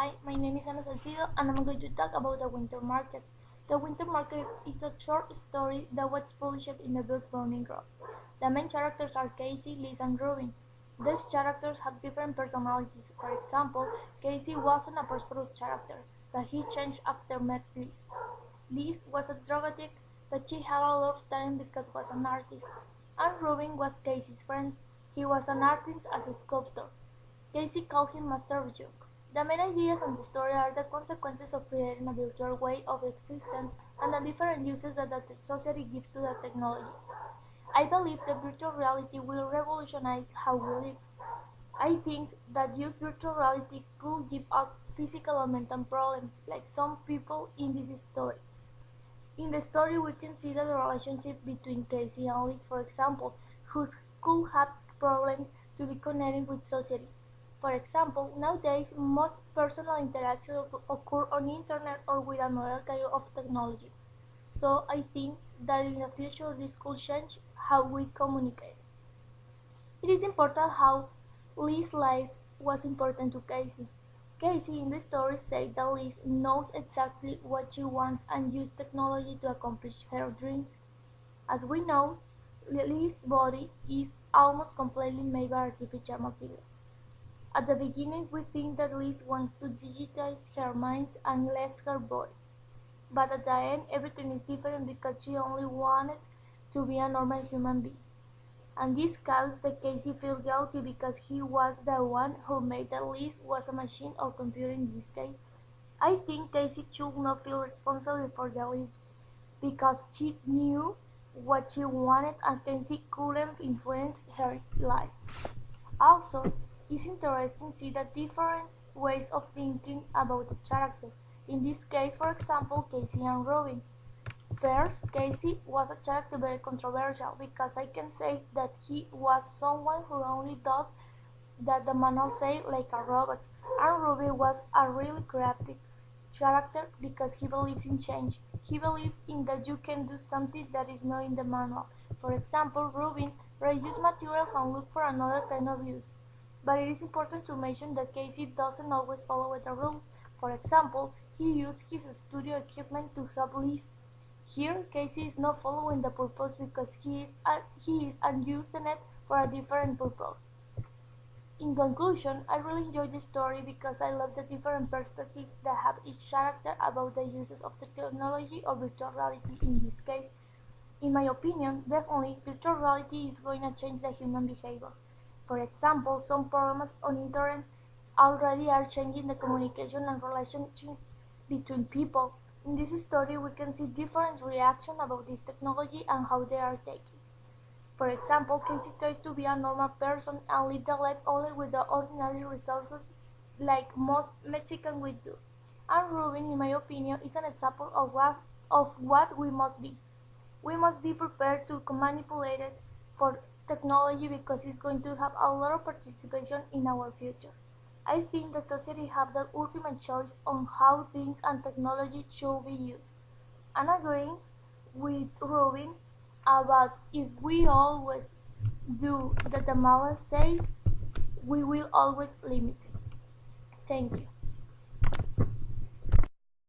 Hi, my name is Ana Salcido and I'm going to talk about the Winter Market. The Winter Market is a short story that was published in the book Bounding Grove. The main characters are Casey, Liz, and Robin. These characters have different personalities. For example, Casey wasn't a prosperous character, but he changed after met Liz. Liz was a drug addict, but she had a lot of talent because was an artist. And Robin was Casey's friend. He was an artist as a sculptor. Casey called him Master of Joke. The main ideas on the story are the consequences of creating a virtual way of existence and the different uses that the society gives to the technology. I believe that virtual reality will revolutionize how we live. I think that use virtual reality could give us physical and mental problems, like some people in this story. In the story, we can see the relationship between Casey and Liz, for example, who could have problems to be connected with society. For example, nowadays most personal interactions occur on the internet or with another kind of technology. So I think that in the future this could change how we communicate. It is important how Liz's life was important to Casey. Casey in the story said that Liz knows exactly what she wants and uses technology to accomplish her dreams. As we know, Liz's body is almost completely made by artificial materials. At the beginning we think that Liz wants to digitize her mind and left her body. But at the end everything is different because she only wanted to be a normal human being. And this caused the Casey feel guilty because he was the one who made that Liz was a machine or computer in this case. I think Casey should not feel responsible for the Liz because she knew what she wanted and Casey couldn't influence her life. Also, it's interesting to see the different ways of thinking about the characters. In this case, for example, Casey and Robin. First, Casey was a character very controversial because I can say that he was someone who only does that the manual say like a robot, and Robin was a really creative character because he believes in change. He believes in that you can do something that is not in the manual. For example, Robin reuse materials and look for another kind of use. But it is important to mention that Casey doesn't always follow the rules. For example, he used his studio equipment to help Liz. Here, Casey is not following the purpose because he is using it for a different purpose. In conclusion, I really enjoyed the story because I love the different perspectives that have each character about the uses of the technology or virtual reality in this case. In my opinion, definitely virtual reality is going to change the human behavior. For example, some programs on internet already are changing the communication and relationship between people. In this story, we can see different reactions about this technology and how they are taken. For example, Casey tries to be a normal person and live the life only with the ordinary resources like most Mexicans would do. And Ruben, in my opinion, is an example of what we must be. We must be prepared to manipulate it for technology because it's going to have a lot of participation in our future. I think the society have the ultimate choice on how things and technology should be used. And agreeing with Rubin about if we always do that the model says, we will always limit it. Thank you.